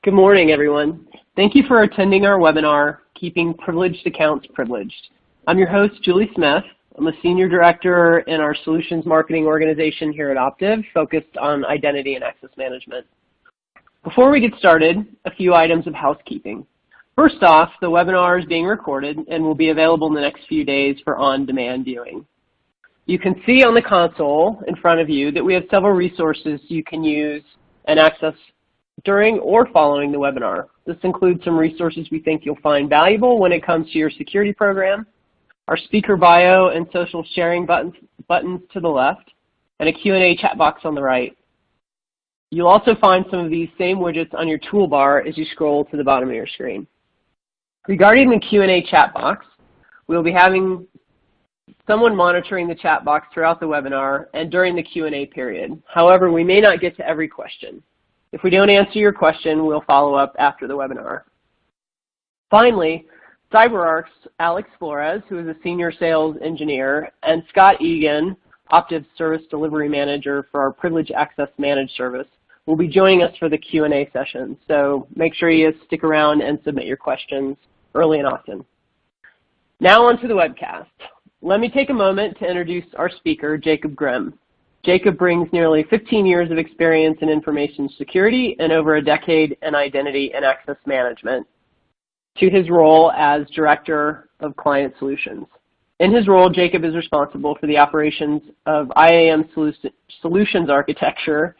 Good morning, everyone. Thank you for attending our webinar, Keeping Privileged Accounts Privileged. I'm your host, Julie Smith. I'm a Senior Director in our Solutions Marketing organization here at Optiv, focused on identity and access management. Before we get started, a few items of housekeeping. First off, the webinar is being recorded and will be available in the next few days for on-demand viewing. You can see on the console in front of you that we have several resources you can use and access during or following the webinar. This includes some resources we think you'll find valuable when it comes to your security program, our speaker bio and social sharing buttons to the left, and a Q&A chat box on the right. You'll also find some of these same widgets on your toolbar as you scroll to the bottom of your screen. Regarding the Q&A chat box, we'll be having someone monitoring the chat box throughout the webinar and during the Q&A period. However, we may not get to every question. If we don't answer your question, we'll follow up after the webinar. Finally, CyberArk's Alex Flores, who is a Senior Sales Engineer, and Scott Egan, Optive Service Delivery Manager for our Privileged Access Managed service, will be joining us for the Q&A session. So make sure you stick around and submit your questions early and often. Now on to the webcast. Let me take a moment to introduce our speaker, Jakob Grimm. Jakob brings nearly 15 years of experience in information security and over a decade in identity and access management to his role as Director of Client Solutions. In his role, Jakob is responsible for the operations of IAM Solutions Architecture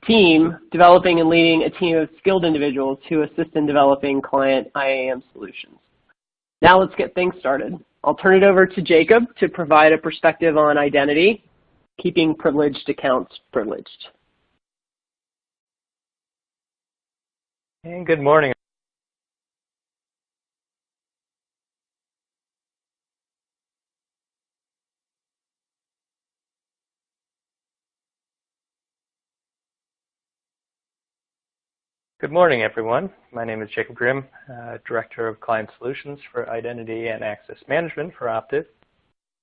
team, developing and leading a team of skilled individuals who assist in developing client IAM solutions. Now let's get things started. I'll turn it over to Jakob to provide a perspective on identity, keeping privileged accounts privileged. And good morning. Good morning, everyone. My name is Jakob Grimm, Director of Client Solutions for Identity and Access Management for Optiv.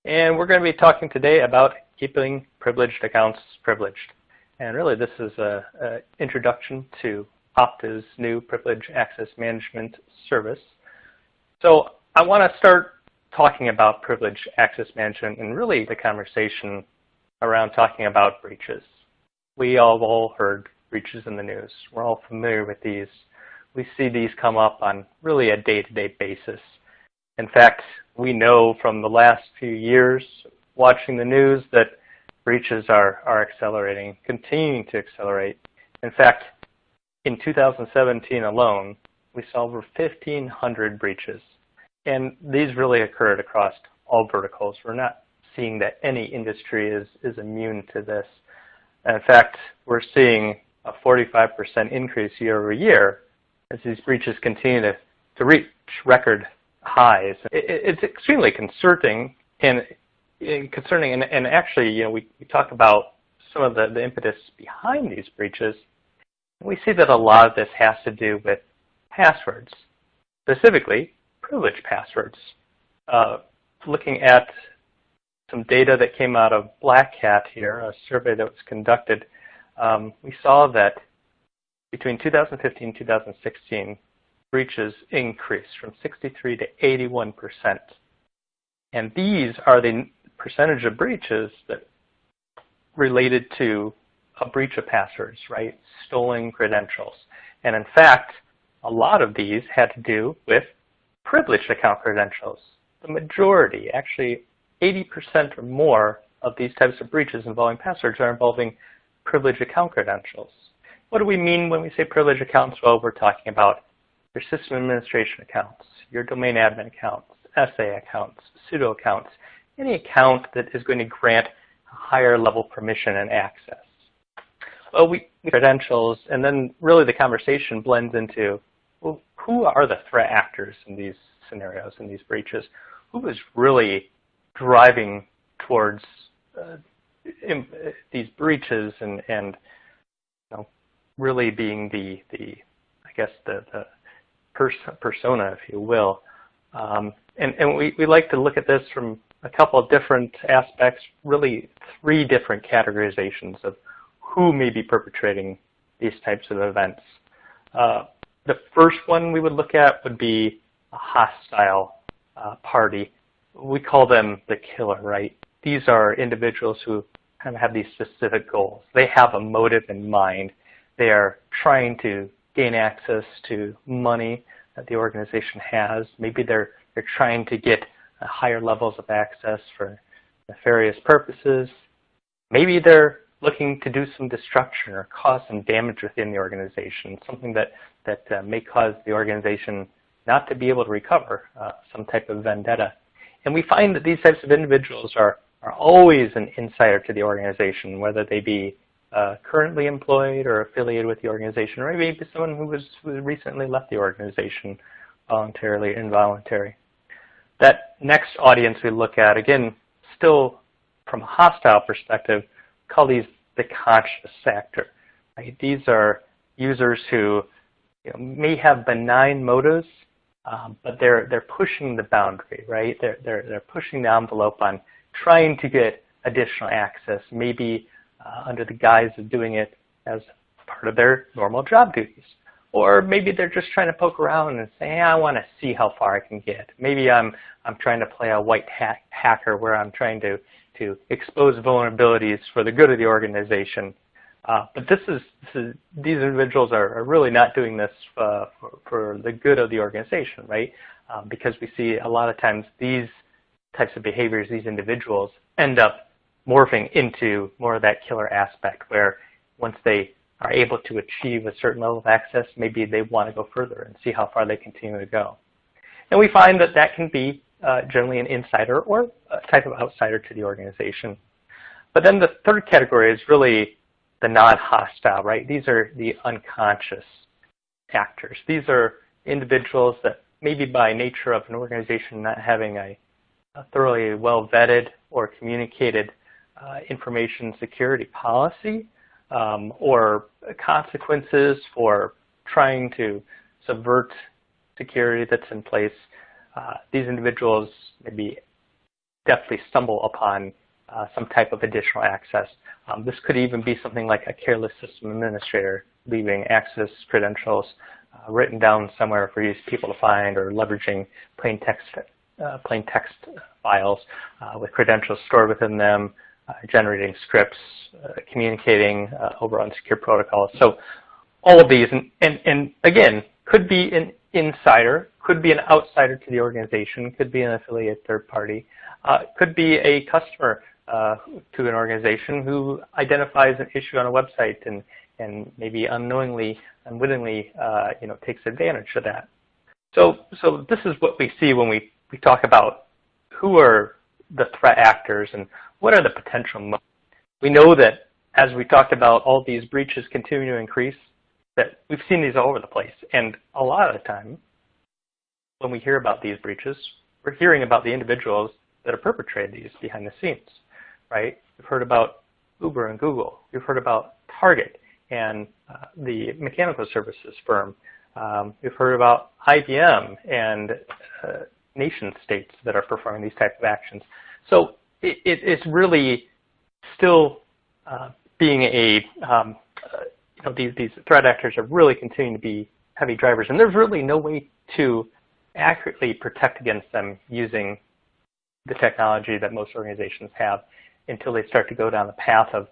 And we're going to be talking today about keeping privileged accounts privileged. And really, this is an introduction to Optiv's new Privileged Access Management service. So I want to start talking about privileged access management and really the conversation around talking about breaches. We all heard breaches in the news. We're all familiar with these. We see these come up on really a day-to-day basis. In fact, we know from the last few years watching the news that breaches are accelerating, continuing to accelerate. In fact, in 2017 alone, we saw over 1,500 breaches. And these really occurred across all verticals. We're not seeing that any industry is immune to this. And in fact, we're seeing a 45% increase year over year as these breaches continue to reach record highs. It's extremely concerning and actually, you know, we talk about some of the impetus behind these breaches. We see that a lot of this has to do with passwords, specifically privileged passwords. Looking at some data that came out of Black Hat here, a survey that was conducted, we saw that between 2015 and 2016, breaches increased from 63 to 81%. And these are the percentage of breaches that related to a breach of passwords, right? Stolen credentials. And in fact, a lot of these had to do with privileged account credentials. The majority, actually 80% or more of these types of breaches involving passwords are involving privileged account credentials. What do we mean when we say privileged accounts? Well, we're talking about your system administration accounts, your domain admin accounts, SA accounts, sudo accounts, any account that is going to grant a higher level permission and access. Well, we credentials, and then really the conversation blends into, well, who are the threat actors in these scenarios, in these breaches? Who is really driving towards these breaches and you know, really being the persona, if you will. And we like to look at this from a couple of different aspects, really 3 different categorizations of who may be perpetrating these types of events. The first one we would look at would be a hostile party. We call them the killer, right? These are individuals who kind of have these specific goals. They have a motive in mind. They are trying to gain access to money that the organization has. Maybe they're trying to get higher levels of access for nefarious purposes. Maybe they're looking to do some destruction or cause some damage within the organization, something that may cause the organization not to be able to recover, some type of vendetta. And we find that these types of individuals are always an insider to the organization, whether they be currently employed or affiliated with the organization, or maybe someone who recently left the organization, voluntarily, involuntary. That next audience we look at, again, still from a hostile perspective, call these the conscious actor. Right? These are users who may have benign motives, but they're pushing the boundary, right? They're pushing the envelope on trying to get additional access, maybe under the guise of doing it as part of their normal job duties. Or maybe they're just trying to poke around and say, hey, I want to see how far I can get. Maybe I'm trying to play a white hat hacker where I'm trying to expose vulnerabilities for the good of the organization. But these individuals are really not doing this for the good of the organization, right? Because we see a lot of times these types of behaviors, these individuals end up morphing into more of that killer aspect where once they are able to achieve a certain level of access, maybe they want to go further and see how far they continue to go. And we find that that can be generally an insider or a type of outsider to the organization. But then the third category is really the non-hostile, right? These are the unconscious actors. These are individuals that maybe by nature of an organization not having a thoroughly well-vetted or communicated information security policy or consequences for trying to subvert security that's in place. These individuals maybe definitely stumble upon some type of additional access. This could even be something like a careless system administrator leaving access credentials written down somewhere for people to find, or leveraging plain text files with credentials stored within them, generating scripts, communicating over unsecure protocols. So all of these, and again, could be an insider, could be an outsider to the organization, could be an affiliate third party, could be a customer to an organization who identifies an issue on a website and maybe unknowingly, unwittingly, takes advantage of that. So this is what we see when we talk about who are the threat actors and what are the potential motives. We know that as we talked about all these breaches continue to increase, that we've seen these all over the place. And a lot of the time, when we hear about these breaches, we're hearing about the individuals that have perpetrated these behind the scenes, right? We've heard about Uber and Google. We've heard about Target and the mechanical services firm. We've heard about IBM and nation states that are performing these types of actions. So it's really still being a, these threat actors are really continuing to be heavy drivers, and there's really no way to accurately protect against them using the technology that most organizations have until they start to go down the path of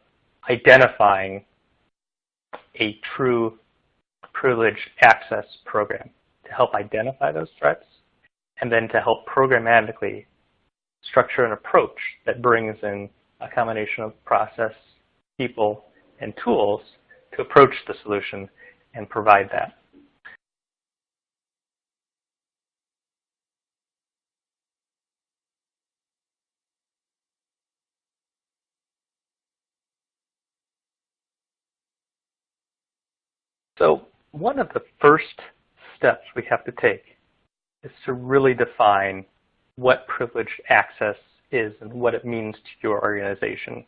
identifying a true privileged access program to help identify those threats, and then to help programmatically structure an approach that brings in a combination of process, people, and tools to approach the solution and provide that. So one of the first steps we have to take is to really define what privileged access is and what it means to your organization.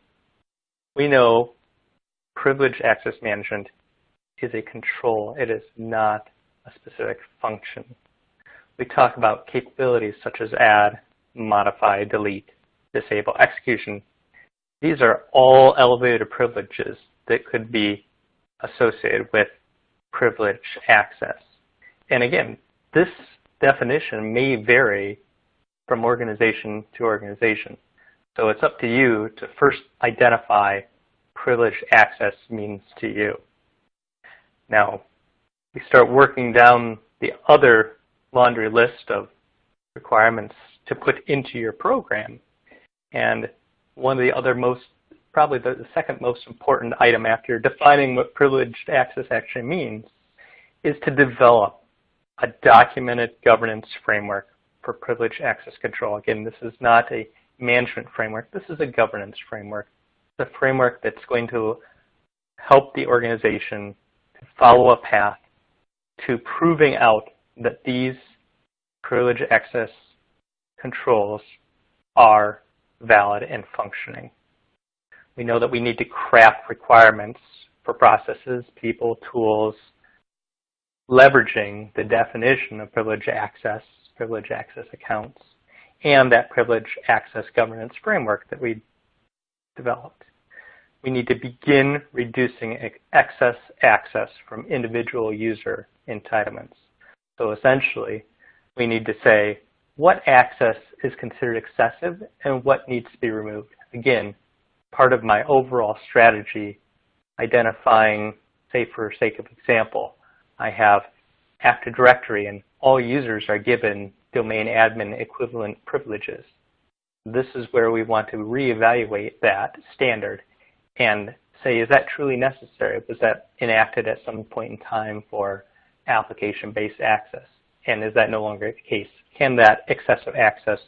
We know privileged access management is a control. It is not a specific function. We talk about capabilities such as add, modify, delete, disable, execution. These are all elevated privileges that could be associated with privileged access. And again, this definition may vary from organization to organization. So it's up to you to first identify privileged access means to you. Now, we start working down the other laundry list of requirements to put into your program. And one of the other probably the second most important item after defining what privileged access actually means is to develop a documented governance framework for privileged access control. Again, this is not a management framework. This is a governance framework. It's a framework that's going to help the organization to follow a path to proving out that these privileged access controls are valid and functioning. We know that we need to craft requirements for processes, people, tools, leveraging the definition of privileged access accounts, and that privileged access governance framework that we developed. We need to begin reducing excess access from individual user entitlements. So essentially, we need to say what access is considered excessive and what needs to be removed. Again, part of my overall strategy, identifying, say for sake of example, I have Active Directory and all users are given domain admin equivalent privileges. This is where we want to reevaluate that standard and say, is that truly necessary? Was that enacted at some point in time for application-based access? And is that no longer the case? Can that excessive access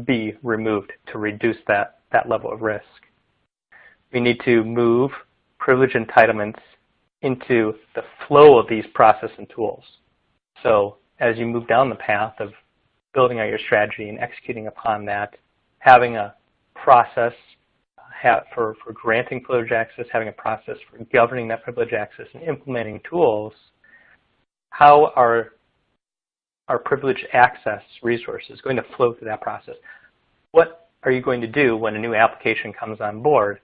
be removed to reduce that level of risk? We need to move privilege entitlements into the flow of these process and tools. So as you move down the path of building out your strategy and executing upon that, having a process for granting privileged access, having a process for governing that privileged access, and implementing tools, how are our privileged access resources going to flow through that process? What are you going to do when a new application comes on board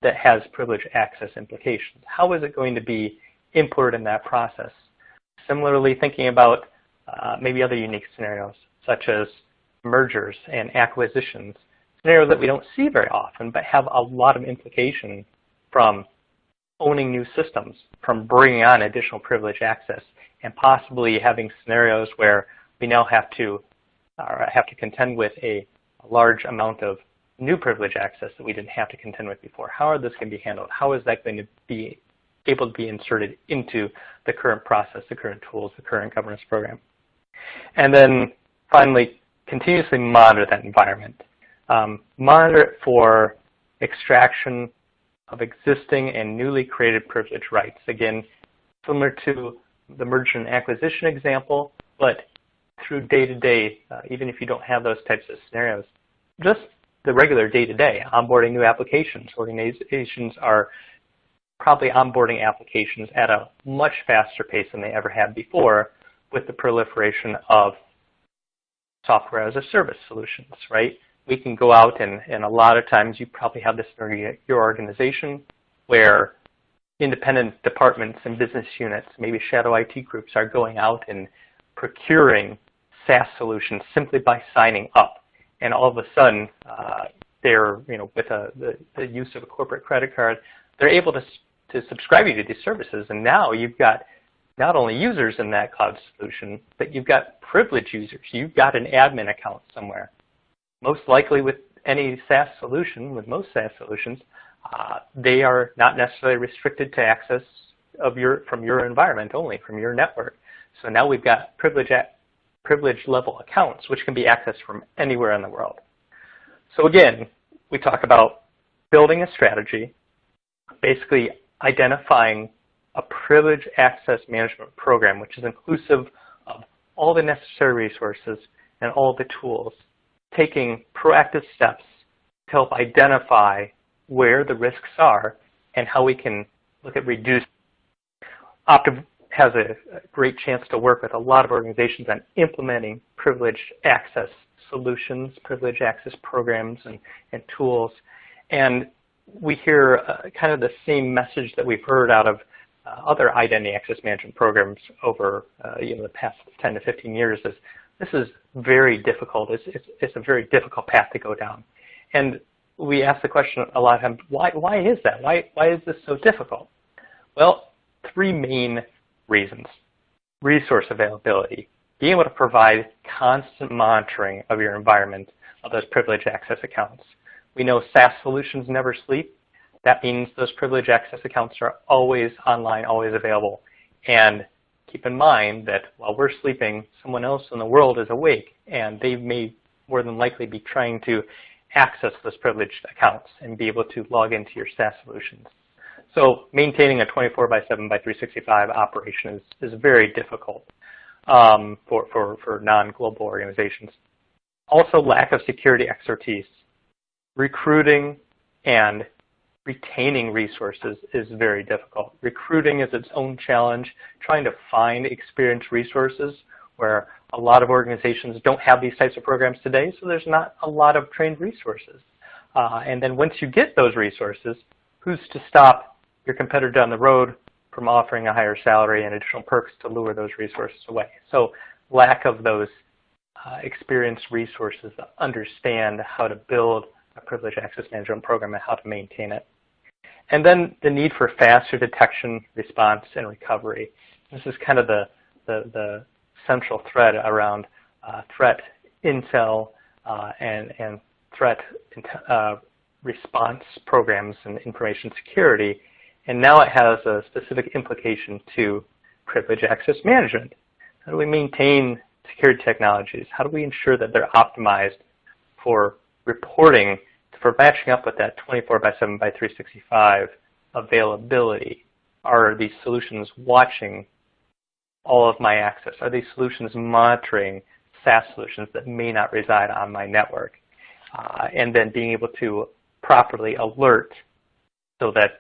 that has privileged access implications? How is it going to be imported in that process? Similarly, thinking about maybe other unique scenarios, such as mergers and acquisitions, scenarios that we don't see very often, but have a lot of implication from owning new systems, from bringing on additional privileged access, and possibly having scenarios where we now have to contend with a large amount of new privileged access that we didn't have to contend with before. How are this going to be handled? How is that going to be able to be inserted into the current process, the current tools, the current governance program? And then finally, continuously monitor that environment. Monitor it for extraction of existing and newly created privilege rights. Again, similar to the merger and acquisition example, but through day-to-day, even if you don't have those types of scenarios, just the regular day-to-day, onboarding new applications. Organizations are probably onboarding applications at a much faster pace than they ever have before with the proliferation of software as a service solutions, right? We can go out and a lot of times you probably have this in your organization where independent departments and business units, maybe shadow IT groups, are going out and procuring SaaS solutions simply by signing up. And all of a sudden, they're, with the use of a corporate credit card, they're able to subscribe you to these services. And now you've got not only users in that cloud solution, but you've got privileged users. You've got an admin account somewhere. Most likely with any SaaS solution, with most SaaS solutions, they are not necessarily restricted to access from your environment only, from your network. So now we've got privilege level accounts, which can be accessed from anywhere in the world. So again, we talk about building a strategy, basically identifying a privilege access management program, which is inclusive of all the necessary resources and all the tools, taking proactive steps to help identify where the risks are and how we can look at reducing. Optiv has a great chance to work with a lot of organizations on implementing privileged access solutions, privileged access programs and tools. And we hear kind of the same message that we've heard out of other identity access management programs over the past 10 to 15 years is this is very difficult. It's a very difficult path to go down. And we ask the question a lot of times, why is that? Why is this so difficult? Well, three main reasons. Resource availability. Being able to provide constant monitoring of your environment of those privileged access accounts. We know SaaS solutions never sleep. That means those privileged access accounts are always online, always available. And keep in mind that while we're sleeping, someone else in the world is awake, and they may more than likely be trying to access those privileged accounts and be able to log into your SaaS solutions. So maintaining a 24/7 by 365 operation is very difficult for non-global organizations. Also, lack of security expertise. Recruiting and retaining resources is very difficult. Recruiting is its own challenge. Trying to find experienced resources where a lot of organizations don't have these types of programs today, so there's not a lot of trained resources. And then once you get those resources, who's to stop your competitor down the road from offering a higher salary and additional perks to lure those resources away? So lack of those experienced resources that understand how to build a privileged access management program and how to maintain it. And then the need for faster detection, response, and recovery. This is kind of the central thread around threat intel and threat response programs and information security. And now it has a specific implication to privileged access management. How do we maintain security technologies? How do we ensure that they're optimized for reporting, for matching up with that 24/7 by 365 availability? Are these solutions watching all of my access? Are these solutions monitoring SaaS solutions that may not reside on my network? And then being able to properly alert so that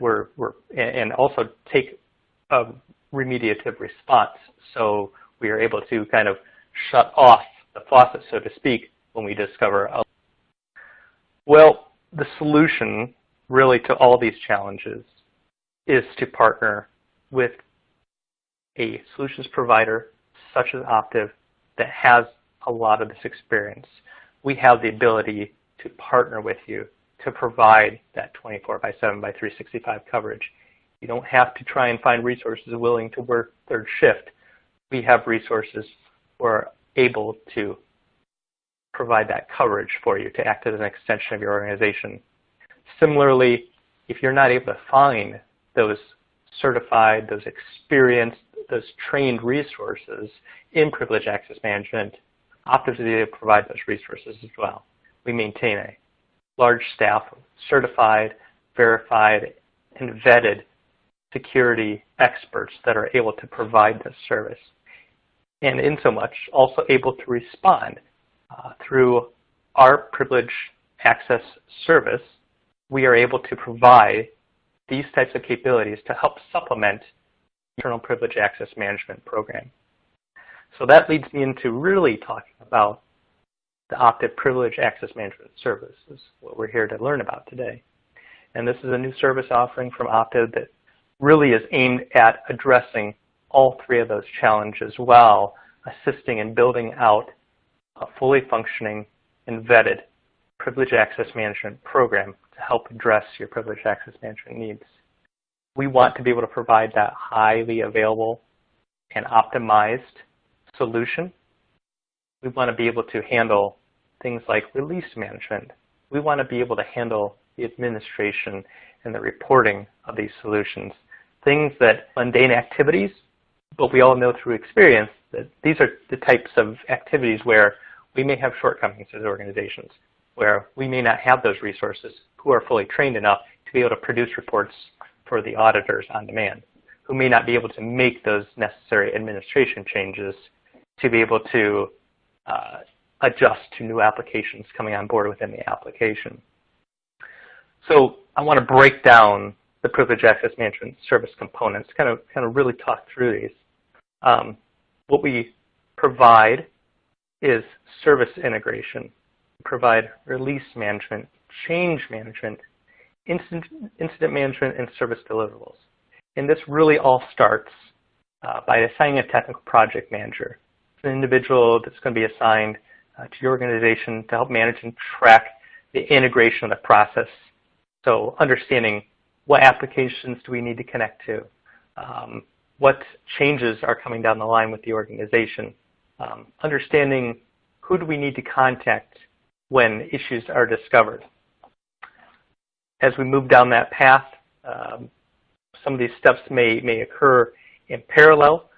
and also take a remediative response so we are able to kind of shut off the faucet, so to speak, when we discover a. Well, the solution really to all these challenges is to partner with a solutions provider such as Optiv that has a lot of this experience. We have the ability to partner with you to provide that 24/7 by 365 coverage. You don't have to try and find resources willing to work third shift. We have resources who are able to provide that coverage for you to act as an extension of your organization. Similarly, if you're not able to find those certified, those experienced, those trained resources in privileged access management, Optiv is able to provide those resources as well. We maintain a large staff of certified, verified, and vetted security experts that are able to provide this service. And in so much, also able to respond through our privileged access service. We are able to provide these types of capabilities to help supplement the internal privileged access management program. So that leads me into really talking about the Optiv Privileged Access Management Service, is what we're here to learn about today. And this is a new service offering from Optiv that really is aimed at addressing all three of those challenges while assisting in building out a fully functioning and vetted privileged access management program to help address your privileged access management needs. We want to be able to provide that highly available and optimized solution. We want to be able to handle things like release management. We want to be able to handle the administration and the reporting of these solutions. Things that mundane activities, but we all know through experience that these are the types of activities where we may have shortcomings as organizations, where we may not have those resources who are fully trained enough to be able to produce reports for the auditors on demand, who may not be able to make those necessary administration changes to be able to adjust to new applications coming on board within the application. So I want to break down the privileged access management service components, kind of really talk through these. What we provide is service integration. We provide release management, change management, incident management, and service deliverables. And this really all starts by assigning a technical project manager. It's an individual that's going to be assigned to your organization to help manage and track the integration of the process. So understanding what applications do we need to connect to, what changes are coming down the line with the organization, understanding who do we need to contact when issues are discovered. As we move down that path, some of these steps may occur in parallel.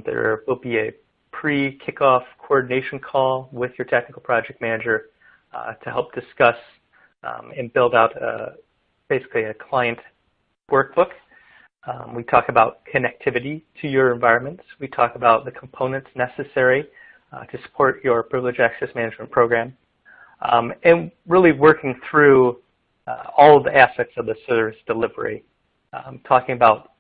There will be a pre-kickoff coordination call with your technical project manager to help discuss and build out basically a client workbook. We talk about connectivity to your environments. We talk about the components necessary to support your privileged access management program. And really working through all of the aspects of the service delivery, talking about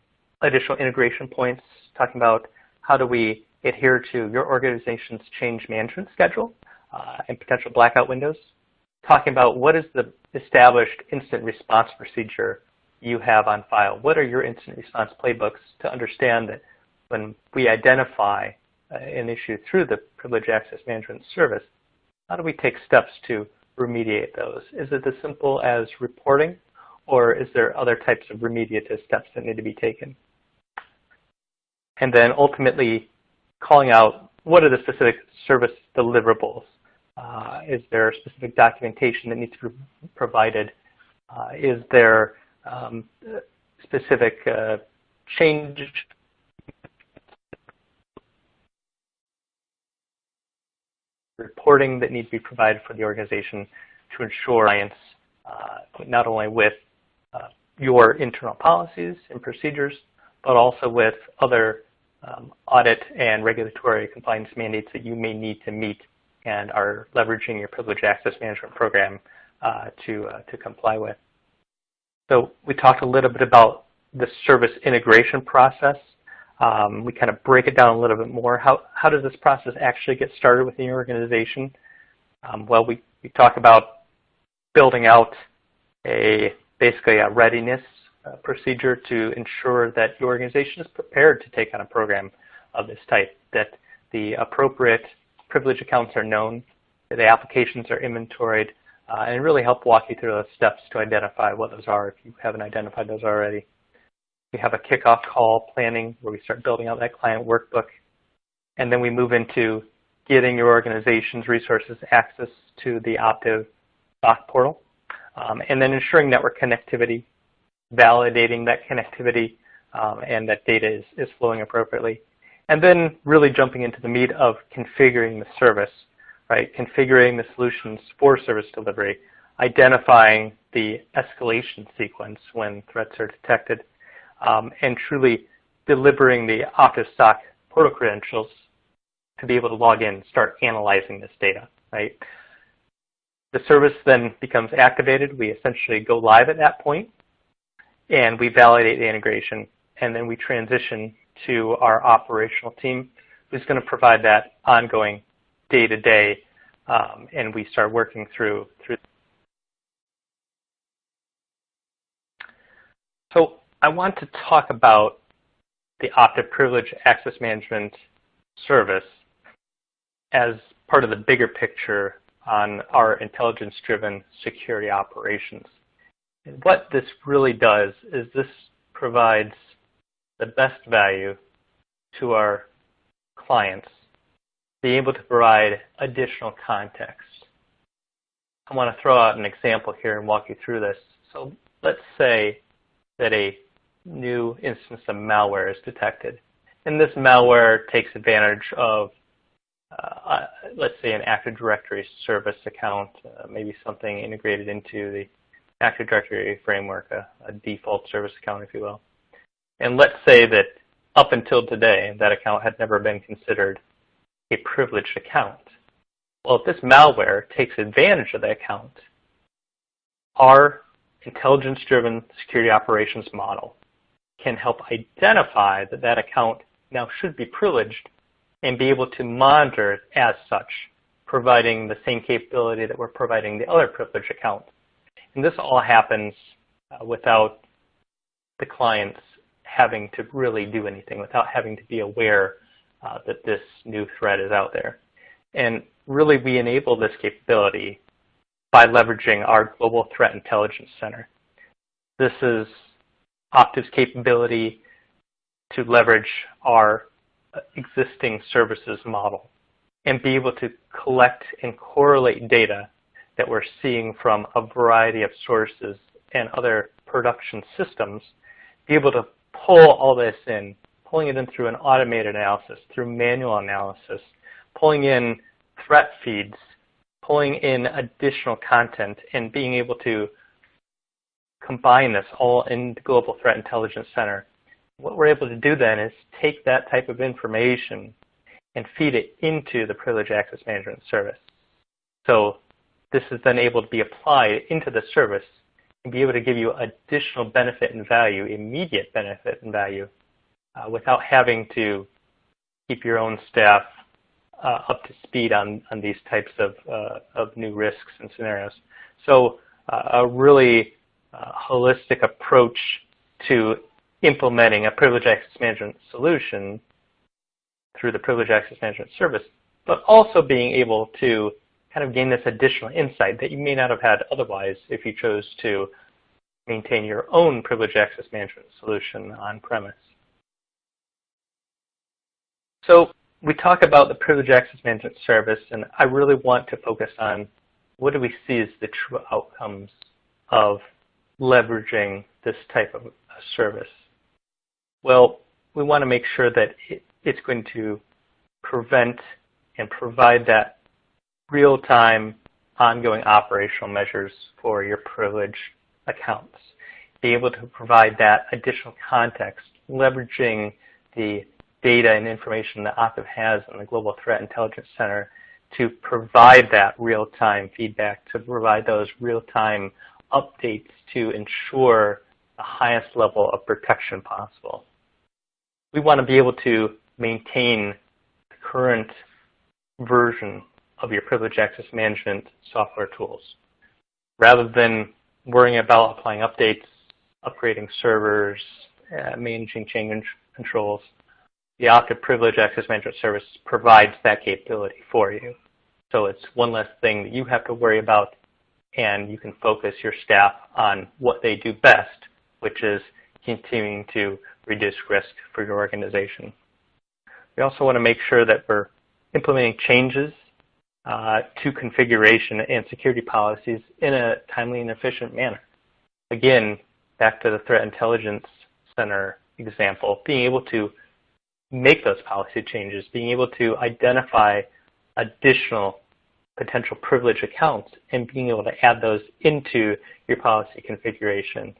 additional integration points, talking about how do we adhere to your organization's change management schedule and potential blackout windows, talking about what is the established incident response procedure you have on file. What are your incident response playbooks to understand that when we identify an issue through the privileged access management service, how do we take steps to remediate those? Is it as simple as reporting, or is there other types of remediative steps that need to be taken? And then ultimately calling out what are the specific service deliverables. Is there specific documentation that needs to be provided? Is there specific change reporting that needs to be provided for the organization to ensure compliance not only with your internal policies and procedures, but also with other audit and regulatory compliance mandates that you may need to meet and are leveraging your privileged access management program to comply with. So we talked a little bit about the service integration process. We kind of break it down a little bit more. How does this process actually get started within your organization? Well, we talk about building out basically a readiness procedure to ensure that your organization is prepared to take on a program of this type, that the appropriate privilege accounts are known, that the applications are inventoried, and really help walk you through those steps to identify what those are if you haven't identified those already. We have a kickoff call planning where we start building out that client workbook, and then we move into getting your organization's resources access to the Optiv SOC portal, and then ensuring network connectivity, validating that connectivity, and that data is flowing appropriately. And then really jumping into the meat of configuring the service, right? Configuring the solutions for service delivery, identifying the escalation sequence when threats are detected, and truly delivering the Optiv SOC portal credentials to be able to log in and start analyzing this data, right? The service then becomes activated. We essentially go live at that point, and we validate the integration, and then we transition to our operational team who's going to provide that ongoing day-to-day, and we start working through. So I want to talk about the Optiv Privilege Access Management service as part of the bigger picture on our intelligence-driven security operations. And what this really does is this provides the best value to our clients, being able to provide additional context. I want to throw out an example here and walk you through this. So let's say that a new instance of malware is detected, and this malware takes advantage of let's say an Active Directory service account, maybe something integrated into the Active Directory framework, a default service account, if you will. And let's say that up until today, that account had never been considered a privileged account. Well, if this malware takes advantage of the account, our intelligence-driven security operations model can help identify that that account now should be privileged and be able to monitor it as such, providing the same capability that we're providing the other privileged account. And this all happens without the clients having to really do anything, without having to be aware that this new threat is out there. And really, we enable this capability by leveraging our Global Threat Intelligence Center. This is Optiv's capability to leverage our existing services model and be able to collect and correlate data that we're seeing from a variety of sources and other production systems, be able to pull all this in, pulling it in through an automated analysis, through manual analysis, pulling in threat feeds, pulling in additional content, and being able to combine this all in the Global Threat Intelligence Center. What we're able to do then is take that type of information and feed it into the Privileged Access Management service. So this is then able to be applied into the service and be able to give you additional benefit and value, immediate benefit and value, without having to keep your own staff up to speed on these types of new risks and scenarios. So a really holistic approach to implementing a Privileged Access Management solution through the Privileged Access Management service, but also being able to kind of gain this additional insight that you may not have had otherwise if you chose to maintain your own Privileged Access Management solution on-premise. So we talk about the Privileged Access Management service, and I really want to focus on what do we see as the true outcomes of leveraging this type of a service. Well, we want to make sure that it's going to prevent and provide that real-time, ongoing operational measures for your privileged accounts. Be able to provide that additional context, leveraging the data and information that Optiv has in the Global Threat Intelligence Center to provide that real-time feedback, to provide those real-time updates to ensure the highest level of protection possible. We want to be able to maintain the current version of your Privileged Access Management software tools. Rather than worrying about applying updates, upgrading servers, managing change controls, the Optiv Privileged Access Management service provides that capability for you. So it's one less thing that you have to worry about, and you can focus your staff on what they do best, which is continuing to reduce risk for your organization. We also want to make sure that we're implementing changes to configuration and security policies in a timely and efficient manner. Again, back to the Threat Intelligence Center example, being able to make those policy changes, being able to identify additional potential privileged accounts and being able to add those into your policy configuration,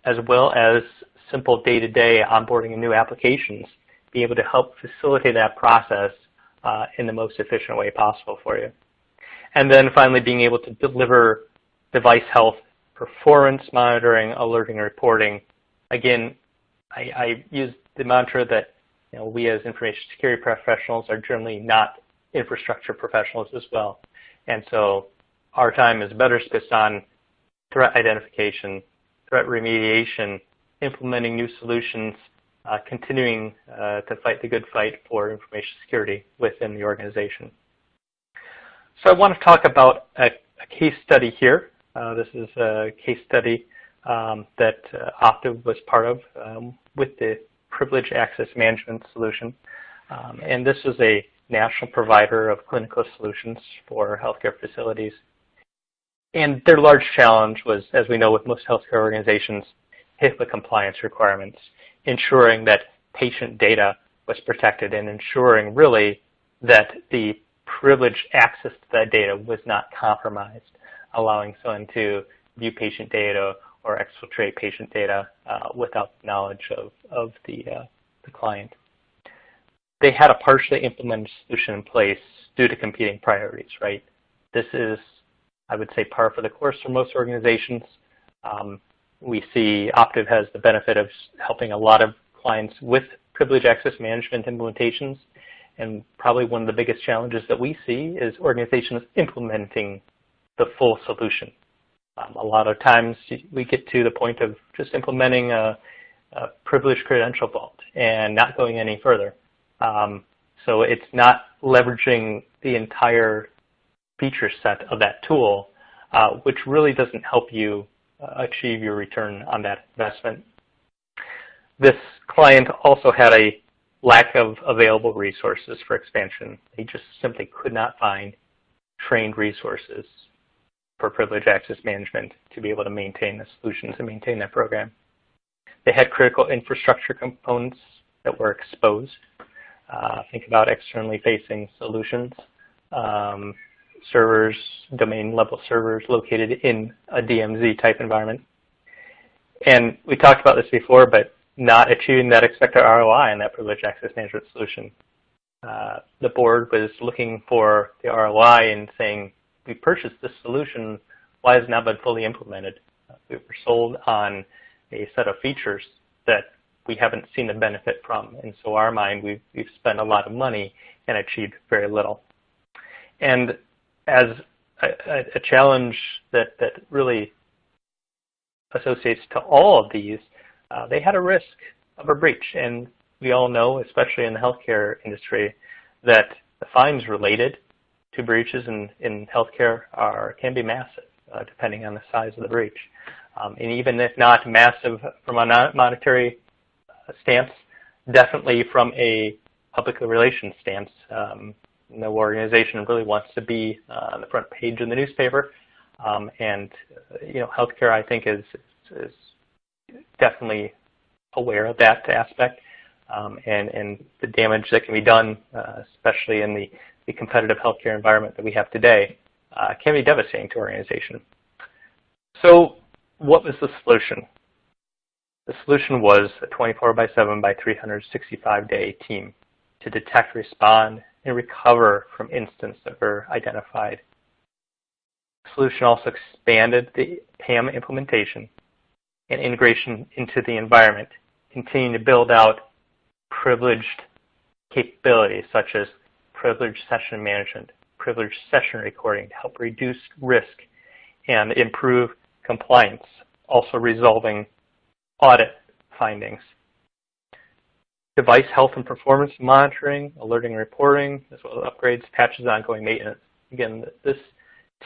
as well as simple day-to-day onboarding of new applications, be able to help facilitate that process in the most efficient way possible for you. And then finally, being able to deliver device health performance monitoring, alerting, and reporting. Again, I use the mantra that we as information security professionals are generally not infrastructure professionals as well. And so our time is better spent on threat identification, threat remediation, implementing new solutions, continuing to fight the good fight for information security within the organization. So I want to talk about a case study here. This is a case study that Optiv was part of with the Privileged Access Management solution. And this is a national provider of clinical solutions for healthcare facilities. And their large challenge was, as we know with most healthcare organizations, HIPAA compliance requirements, ensuring that patient data was protected and ensuring really that the privileged access to that data was not compromised, allowing someone to view patient data or exfiltrate patient data without knowledge of the client. They had a partially implemented solution in place due to competing priorities, right? This is, I would say, par for the course for most organizations. We see Optiv has the benefit of helping a lot of clients with privileged access management implementations, and probably one of the biggest challenges that we see is organizations implementing the full solution. A lot of times we get to the point of just implementing a privileged credential vault and not going any further. So it's not leveraging the entire feature set of that tool, which really doesn't help you achieve your return on that investment. This client also had a lack of available resources for expansion. They just simply could not find trained resources for privileged access management to be able to maintain the solutions and maintain that program. They had critical infrastructure components that were exposed. Think about externally facing solutions, servers, domain level servers located in a DMZ type environment. And we talked about this before, but not achieving that expected ROI in that privileged access management solution. The board was looking for the ROI and saying, we purchased this solution, why has it not been fully implemented? We were sold on a set of features that we haven't seen the benefit from. And so our mind, we've spent a lot of money and achieved very little. And as a challenge that really associates to all of these, they had a risk of a breach. And we all know, especially in the healthcare industry, that the fines related to breaches in healthcare can be massive, depending on the size of the breach. And even if not massive from a monetary stance, definitely from a public relations stance. No organization really wants to be on the front page in the newspaper. And healthcare, I think, is definitely aware of that aspect and the damage that can be done, especially in the competitive healthcare environment that we have today, can be devastating to organizations. So what was the solution? The solution was a 24/7 by 365-day team to detect, respond, and recover from incidents that were identified. The solution also expanded the PAM implementation and integration into the environment, continuing to build out privileged capabilities such as privileged session management, privileged session recording to help reduce risk and improve compliance, also resolving audit findings. Device health and performance monitoring, alerting and reporting, as well as upgrades, patches, ongoing maintenance. Again, this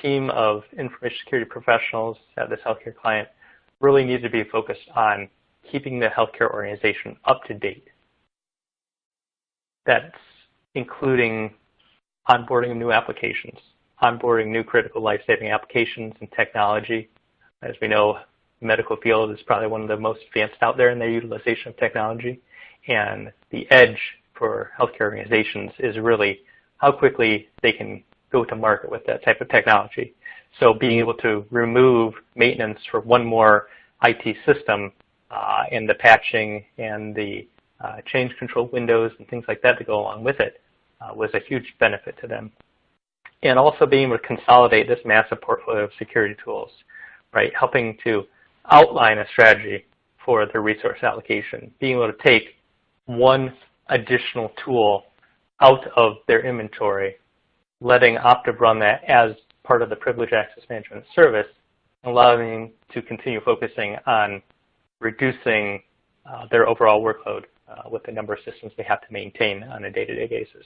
team of information security professionals at this healthcare client really needs to be focused on keeping the healthcare organization up to date. That's including onboarding of new applications, onboarding new critical life-saving applications and technology. As we know, the medical field is probably one of the most advanced out there in their utilization of technology. And the edge for healthcare organizations is really how quickly they can go to market with that type of technology. So being able to remove maintenance for one more IT system and the patching and the change control windows and things like that to go along with it was a huge benefit to them. And also being able to consolidate this massive portfolio of security tools, right? Helping to outline a strategy for their resource allocation, being able to take one additional tool out of their inventory, letting Optiv run that as part of the privileged access management service, allowing them to continue focusing on reducing their overall workload with the number of systems they have to maintain on a day-to-day basis.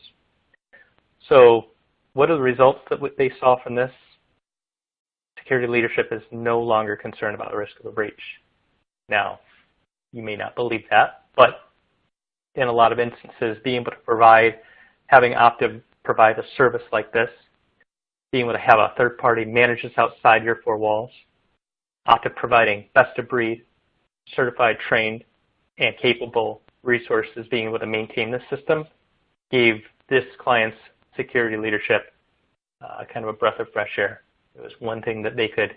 So what are the results that they saw from this? Security leadership is no longer concerned about the risk of a breach. Now, you may not believe that, but in a lot of instances, being able to having Optiv provide a service like this, being able to have a third party manage this outside your four walls, Optiv providing best of breed, certified, trained, and capable resources being able to maintain this system, gave this client's security leadership kind of a breath of fresh air. It was one thing that they could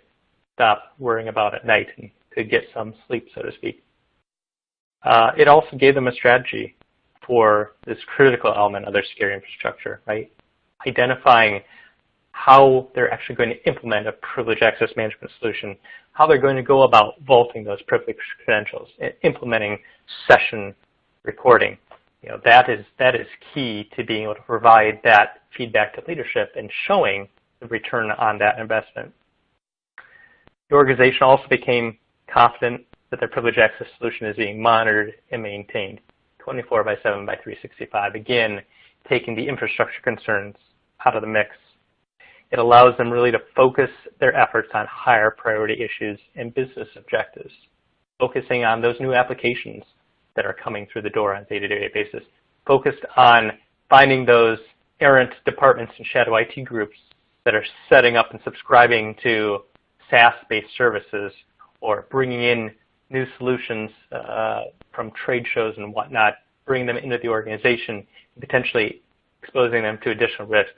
stop worrying about at night and could get some sleep, so to speak. It also gave them a strategy for this critical element of their security infrastructure, right? Identifying how they're actually going to implement a privileged access management solution, how they're going to go about vaulting those privileged credentials, and implementing session recording. You know, that is key to being able to provide that feedback to leadership and showing the return on that investment. The organization also became confident that their privileged access solution is being monitored and maintained 24/7 by 365. Again, taking the infrastructure concerns out of the mix. It allows them really to focus their efforts on higher priority issues and business objectives, focusing on those new applications that are coming through the door on a day-to-day basis, focused on finding those errant departments and shadow IT groups that are setting up and subscribing to SaaS-based services or bringing in new solutions from trade shows and whatnot, bringing them into the organization, and potentially exposing them to additional risks.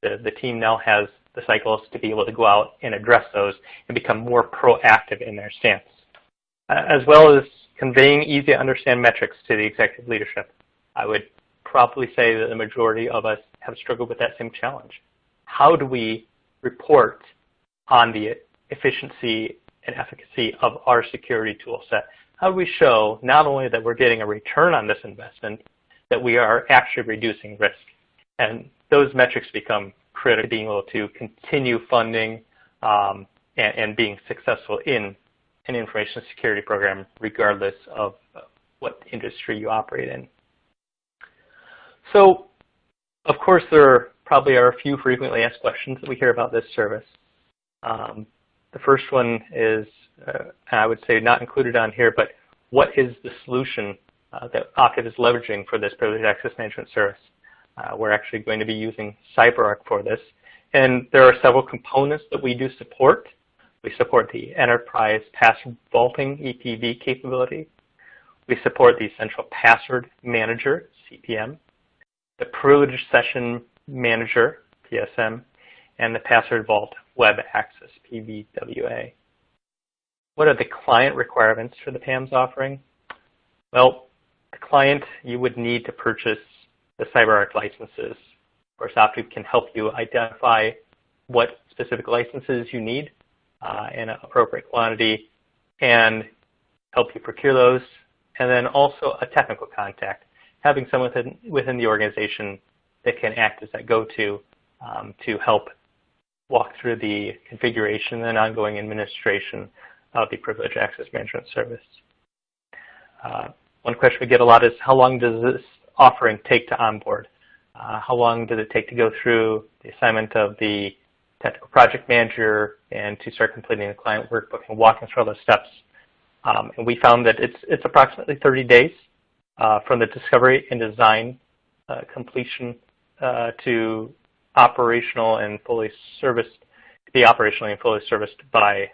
The team now has the cycles to be able to go out and address those and become more proactive in their stance, as well as conveying easy to understand metrics to the executive leadership. I would probably say that the majority of us have struggled with that same challenge. How do we report on the efficiency and efficacy of our security tool set? How do we show not only that we're getting a return on this investment, that we are actually reducing risk? And those metrics become critical to being able to continue funding and being successful in an information security program, regardless of what industry you operate in. So, of course, there probably are a few frequently asked questions that we hear about this service. The first one is, I would say not included on here, but what is the solution that Optiv is leveraging for this privileged access management service? We're actually going to be using CyberArk for this. And there are several components that we do support. We support the Enterprise Password Vaulting EPV capability. We support the Central Password Manager, CPM, the Privileged Session Manager, PSM, and the Password Vault Web Access, PVWA. What are the client requirements for the PAMS offering? Well, the client, you would need to purchase the CyberArk licenses. Of course, Optiv can help you identify what specific licenses you need in an appropriate quantity and help you procure those. And then also a technical contact, having someone within the organization that can act as that go-to to help walk through the configuration and ongoing administration of the privileged access management service. One question we get a lot is, how long does this offering take to onboard? How long does it take to go through the assignment of the technical project manager and to start completing the client workbook and walking through all those steps? And we found that it's approximately 30 days from the discovery and design completion to operational and fully serviced, be operationally and fully serviced by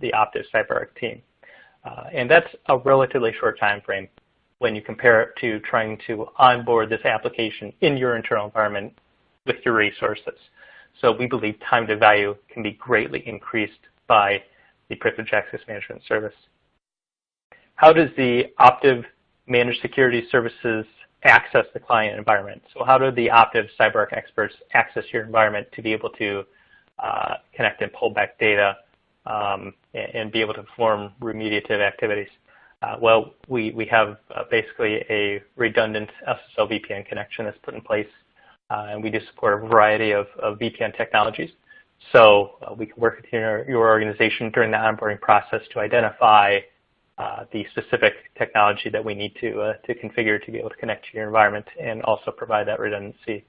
the Optiv CyberArk team. And that's a relatively short time frame when you compare it to trying to onboard this application in your internal environment with your resources. So we believe time to value can be greatly increased by the privileged access management service. How does the Optiv managed security services access the client environment? So how do the Optiv CyberArk experts access your environment to be able to connect and pull back data and be able to perform remediative activities? Well, we have basically a redundant SSL VPN connection that's put in place, and we do support a variety of VPN technologies. So we can work with your organization during the onboarding process to identify the specific technology that we need to configure to be able to connect to your environment and also provide that redundancy,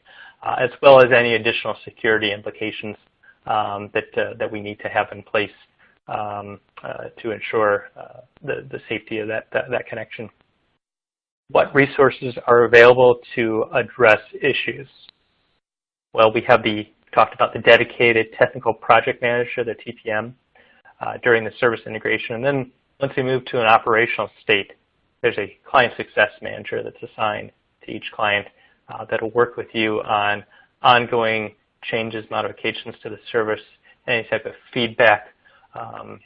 as well as any additional security implications that we need to have in place to ensure the safety of that connection. What resources are available to address issues? Well, we have talked about the dedicated technical project manager, the TPM, during the service integration. And then once we move to an operational state, there's a client success manager that's assigned to each client that will work with you on ongoing changes, modifications to the service, any type of feedback,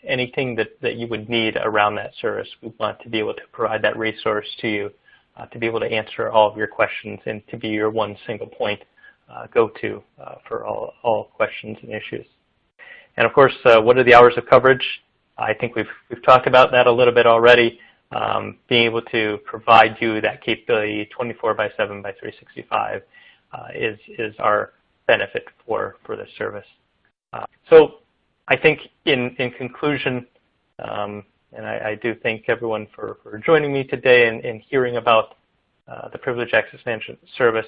anything that you would need around that service. We want to be able to provide that resource to you to be able to answer all of your questions and to be your one single point go-to for all questions and issues. And of course, what are the hours of coverage? I think we've talked about that a little bit already. Being able to provide you that capability 24/7 by 365 is our benefit for this service. So I think in conclusion, And I do thank everyone for joining me today and hearing about the Privileged Access Management service.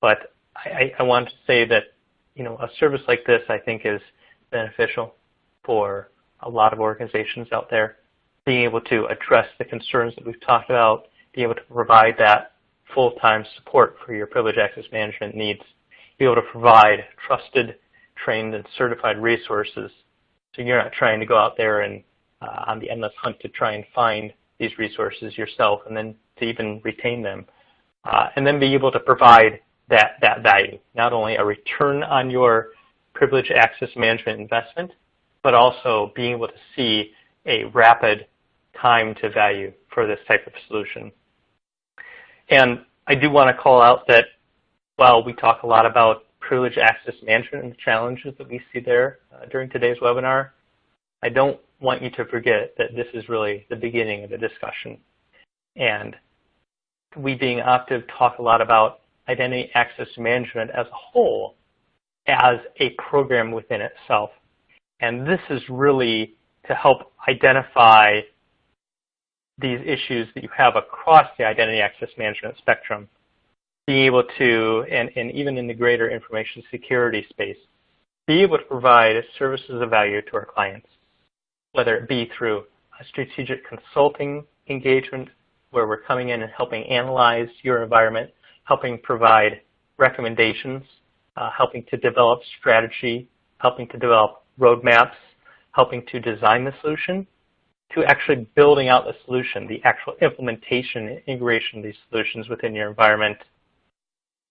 But I want to say that, a service like this I think is beneficial for a lot of organizations out there. Being able to address the concerns that we've talked about, being able to provide that full-time support for your privileged access management needs, be able to provide trusted, trained, and certified resources so you're not trying to go out there and on the endless hunt to try and find these resources yourself and then to even retain them. And then be able to provide that value, not only a return on your privileged access management investment, but also being able to see a rapid time to value for this type of solution. And I do want to call out that while we talk a lot about privileged access management and the challenges that we see there during today's webinar, I don't want you to forget that this is really the beginning of the discussion. And we being Optiv talk a lot about identity access management as a whole as a program within itself. And this is really to help identify these issues that you have across the identity access management spectrum, being able to, and even in the greater information security space, be able to provide services of value to our clients, whether it be through a strategic consulting engagement where we're coming in and helping analyze your environment, helping provide recommendations, helping to develop strategy, helping to develop roadmaps, helping to design the solution, to actually building out the solution, the actual implementation and integration of these solutions within your environment,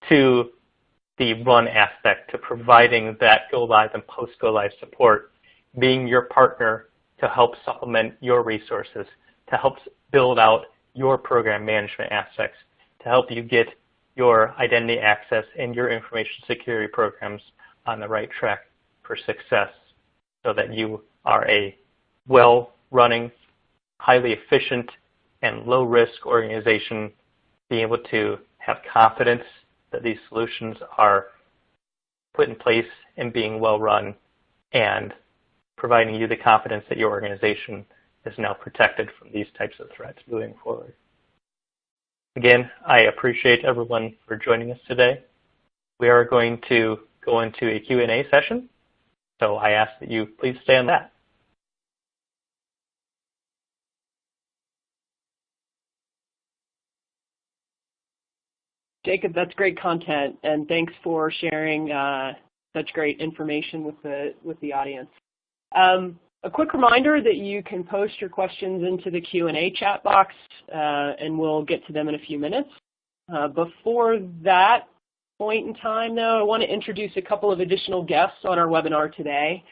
to the run aspect, to providing that go-live and post-go-live support, being your partner to help supplement your resources, to help build out your program management aspects, to help you get your identity access and your information security programs on the right track for success so that you are a well-running, highly efficient, and low-risk organization, being able to have confidence that these solutions are put in place and being well-run, and providing you the confidence that your organization is now protected from these types of threats moving forward. Again, I appreciate everyone for joining us today. We are going to go into a Q&A session, so I ask that you please stay on that. Jacob, that's great content, and thanks for sharing such great information with the audience. A quick reminder that you can post your questions into the Q&A chat box, and we'll get to them in a few minutes. Before that point in time, though, I want to introduce a couple of additional guests on our webinar today.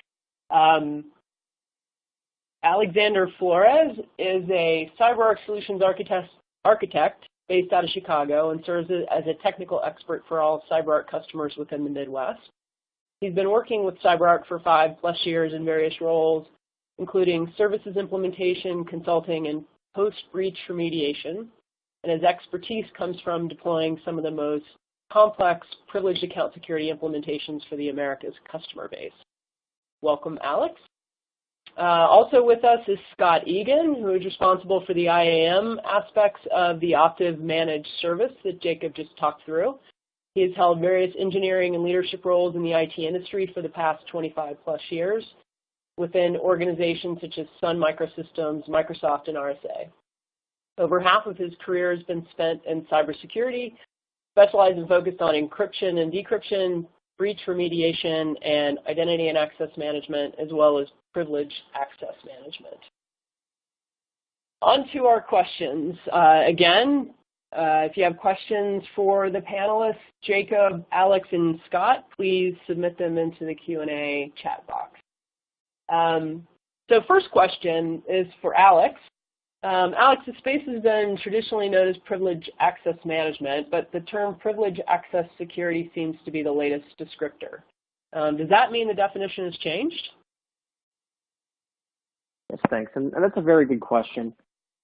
Alexander Flores is a CyberArk solutions architect based out of Chicago and serves as a technical expert for all CyberArk customers within the Midwest. He's been working with CyberArk for 5+ years in various roles, including services implementation, consulting, and post-breach remediation. And his expertise comes from deploying some of the most complex privileged account security implementations for the Americas customer base. Welcome, Alex. Also with us is Scott Egan, who is responsible for the IAM aspects of the Optive managed service that Jacob just talked through. He has held various engineering and leadership roles in the IT industry for the past 25+ years within organizations such as Sun Microsystems, Microsoft, and RSA. Over half of his career has been spent in cybersecurity, specialized and focused on encryption and decryption, breach remediation, and identity and access management, as well as privileged access management. On to our questions. Again, if you have questions for the panelists, Jacob, Alex, and Scott, please submit them into the Q&A chat box. So first question is for Alex. Alex, the space has been traditionally known as privileged access management, but the term privileged access security seems to be the latest descriptor. Does that mean the definition has changed? Yes, thanks. And that's a very good question.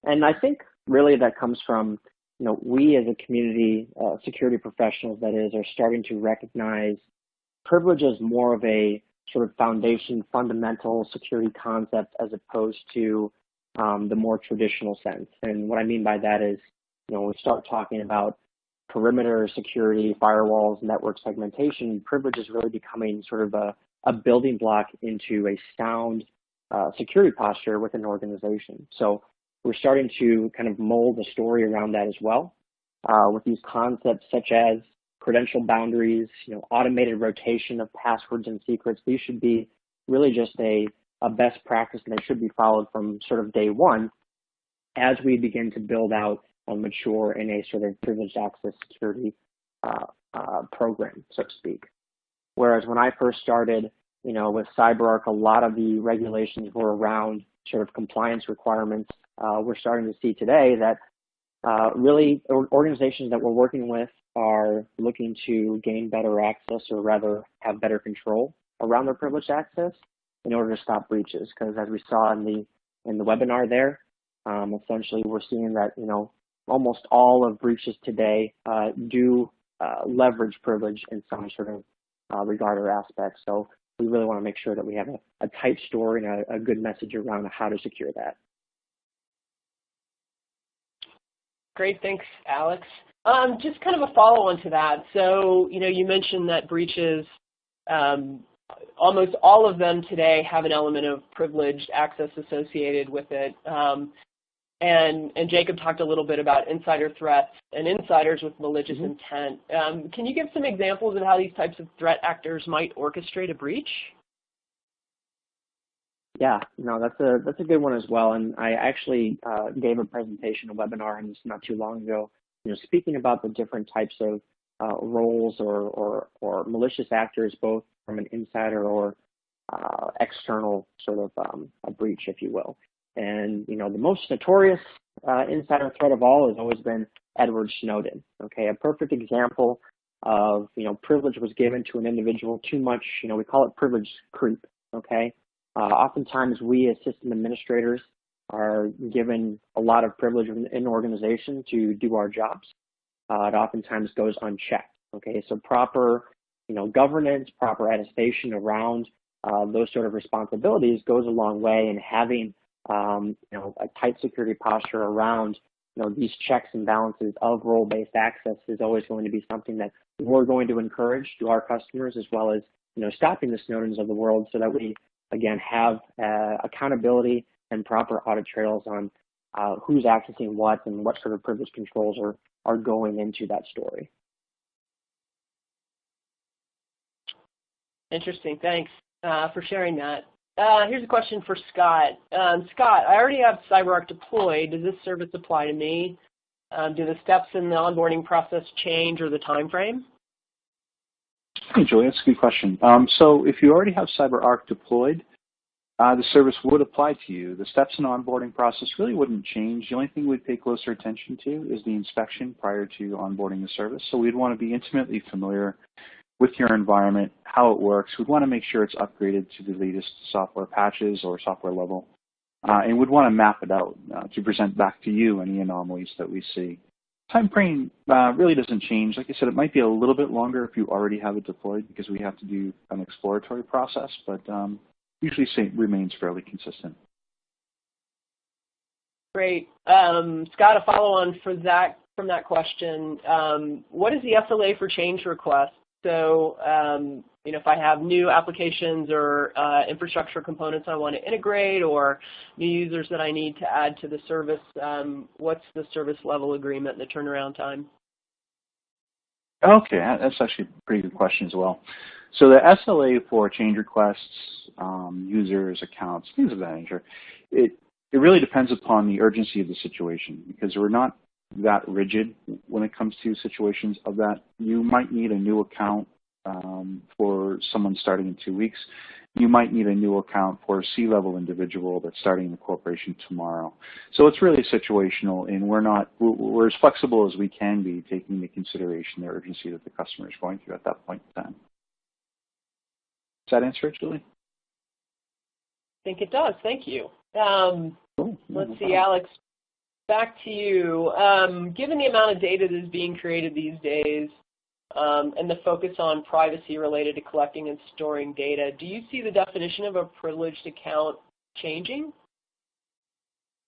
And I think really that comes from, we as a community, security professionals, that is, are starting to recognize privilege as more of a sort of foundation, fundamental security concept as opposed to the more traditional sense. And what I mean by that is, when we start talking about perimeter security, firewalls, network segmentation, privilege is really becoming sort of a building block into a sound security posture within an organization. So we're starting to kind of mold the story around that as well, with these concepts such as credential boundaries, automated rotation of passwords and secrets. These should be really just a best practice, and they should be followed from sort of day one as we begin to build out and mature in a sort of privileged access security program, so to speak. Whereas when I first started, with CyberArk, a lot of the regulations were around sort of compliance requirements. We're starting to see today that really organizations that we're working with are looking to gain better access, or rather have better control around their privileged access in order to stop breaches. Because as we saw in the webinar there, essentially we're seeing that almost all of breaches today do leverage privilege in some sort of regard or aspect. So we really want to make sure that we have a tight story and a good message around how to secure that. Great, thanks, Alex. Just kind of a follow-on to that. So, you mentioned that breaches, almost all of them today have an element of privileged access associated with it. And Jacob talked a little bit about insider threats and insiders with malicious intent. Can you give some examples of how these types of threat actors might orchestrate a breach? Yeah, no, that's a good one as well. And I actually gave a presentation, a webinar, and this not too long ago, speaking about the different types of roles or malicious actors, both from an insider or external sort of a breach, if you will. And the most notorious insider threat of all has always been Edward Snowden. Okay, a perfect example of privilege was given to an individual too much. We call it privilege creep. Okay. Oftentimes, we as system administrators are given a lot of privilege in an organization to do our jobs. It oftentimes goes unchecked. Okay, so proper, governance, proper attestation around those sort of responsibilities goes a long way in having, a tight security posture around, these checks and balances of role-based access is always going to be something that we're going to encourage to our customers, as well as, stopping the Snowdens of the world, so that we again have accountability and proper audit trails on who's accessing what and what sort of privilege controls are going into that story. Interesting. Thanks for sharing that. Here's a question for Scott. Scott, I already have CyberArk deployed. Does this service apply to me? Do the steps in the onboarding process change, or the time frame? Hey, Julie, that's a good question. So if you already have CyberArk deployed, the service would apply to you. The steps in the onboarding process really wouldn't change. The only thing we'd pay closer attention to is the inspection prior to onboarding the service. So we'd want to be intimately familiar with your environment, how it works. We'd want to make sure it's upgraded to the latest software patches or software level. And we'd want to map it out to present back to you any anomalies that we see. Time frame really doesn't change. Like I said, it might be a little bit longer if you already have it deployed, because we have to do an exploratory process, but usually remains fairly consistent. Great. Scott, a follow-on from that question. What is the SLA for change requests? So, if I have new applications or infrastructure components I want to integrate, or new users that I need to add to the service, what's the service level agreement and the turnaround time? Okay, that's actually a pretty good question as well. So the SLA for change requests, users, accounts, things of that nature, it really depends upon the urgency of the situation, because we're not that rigid when it comes to situations of that. You might need a new account for someone starting in 2 weeks. You might need a new account for a C-level individual that's starting in the corporation tomorrow. So it's really situational, and we're as flexible as we can be, taking into consideration the urgency that the customer is going through at that point in time. Does that answer it, Julie? I think it does. Thank you. Cool. Let's see, Alex, back to you. Given the amount of data that is being created these days and the focus on privacy related to collecting and storing data, do you see the definition of a privileged account changing?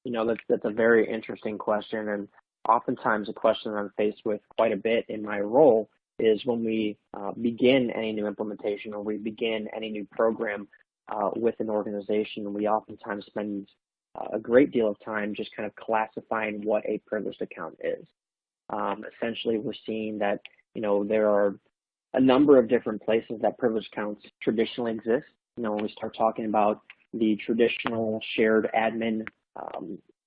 That's a very interesting question, and oftentimes a question I'm faced with quite a bit in my role is when we begin any new implementation or we begin any new program with an organization, we oftentimes spend a great deal of time just kind of classifying what a privileged account is. Essentially, we're seeing that there are a number of different places that privileged accounts traditionally exist. When we start talking about the traditional shared admin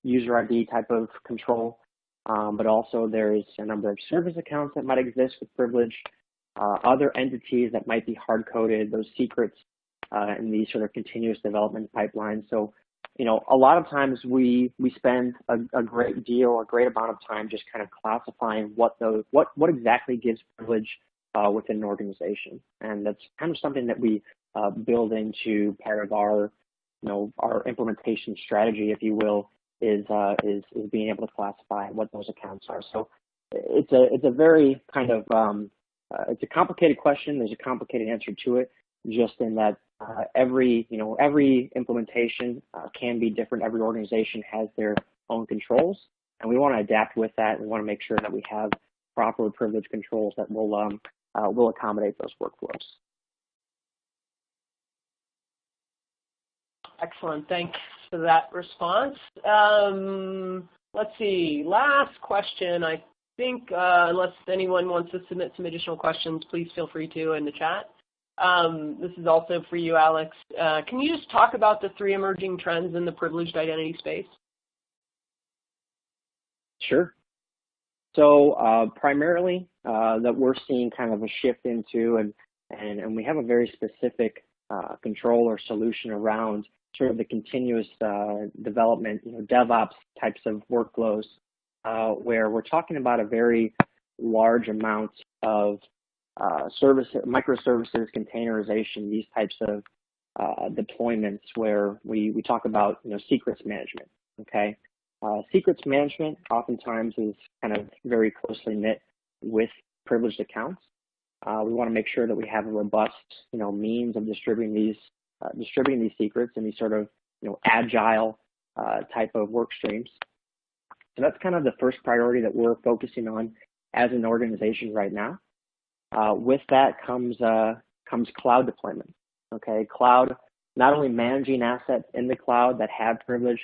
user ID type of control, but also there's a number of service accounts that might exist with privilege, other entities that might be hard-coded, those secrets in these sort of continuous development pipelines. So, a lot of times we spend a great amount of time just kind of classifying what exactly gives privilege within an organization, and that's kind of something that we build into part of our implementation strategy, if you will, is being able to classify what those accounts are. So it's a very kind of it's a complicated question. There's a complicated answer to it, just in that every implementation can be different. Every organization has their own controls, and we want to adapt with that. We want to make sure that we have proper privilege controls that will accommodate those workflows. Excellent. Thanks for that response. Let's see. Last question. I think unless anyone wants to submit some additional questions, please feel free to in the chat. This is also for you, Alex. Can you just talk about the 3 emerging trends in the privileged identity space? Sure. So primarily that we're seeing kind of a shift into, and we have a very specific control or solution around sort of the continuous development, DevOps types of workflows, where we're talking about a very large amount of microservices, containerization, these types of deployments where we talk about secrets management. Okay, secrets management oftentimes is kind of very closely knit with privileged accounts. We want to make sure that we have a robust means of distributing these secrets in these sort of agile type of work streams. So that's kind of the first priority that we're focusing on as an organization right now. With that comes cloud deployment. Okay, cloud, not only managing assets in the cloud that have privilege,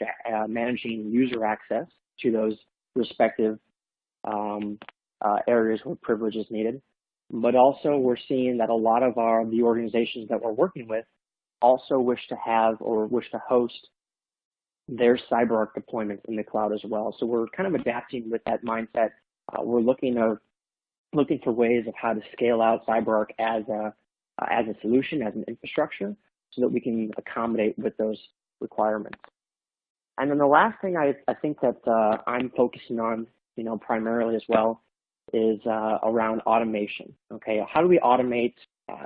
managing user access to those respective areas where privilege is needed, but also we're seeing that a lot of the organizations that we're working with also wish to have or wish to host their CyberArk deployments in the cloud as well. So we're kind of adapting with that mindset. We're looking for ways of how to scale out CyberArk as a solution, as an infrastructure, so that we can accommodate with those requirements. And then the last thing I think that I'm focusing on, primarily as well, is around automation. Okay, how do we automate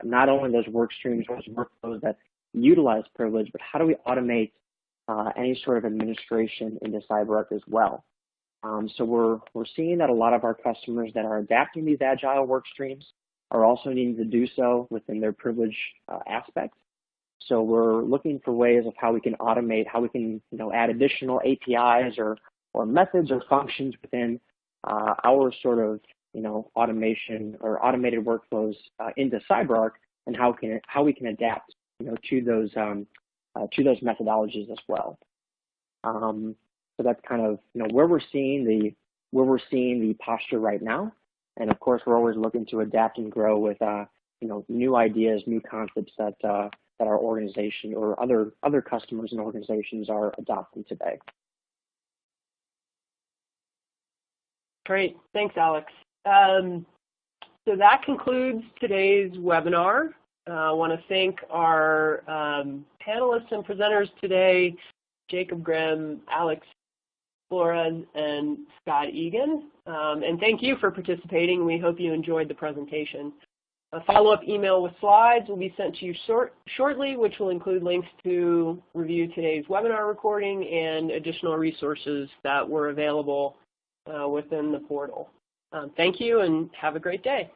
not only those work streams, those workflows that utilize privilege, but how do we automate any sort of administration into CyberArk as well? So we're seeing that a lot of our customers that are adapting these agile work streams are also needing to do so within their privilege aspects. So we're looking for ways of how we can automate, how we can add additional APIs or methods or functions within our sort of automation or automated workflows into CyberArk, and how we can adapt to those methodologies as well. So that's kind of where we're seeing the posture right now, and of course we're always looking to adapt and grow with new ideas, new concepts that our organization or other customers and organizations are adopting today. Great, thanks, Alex. So that concludes today's webinar. I want to thank our panelists and presenters today, Jakob Grimm, Alex Flores, and Scott Egan. And thank you for participating. We hope you enjoyed the presentation. A follow-up email with slides will be sent to you shortly, which will include links to review today's webinar recording and additional resources that were available within the portal. Thank you and have a great day.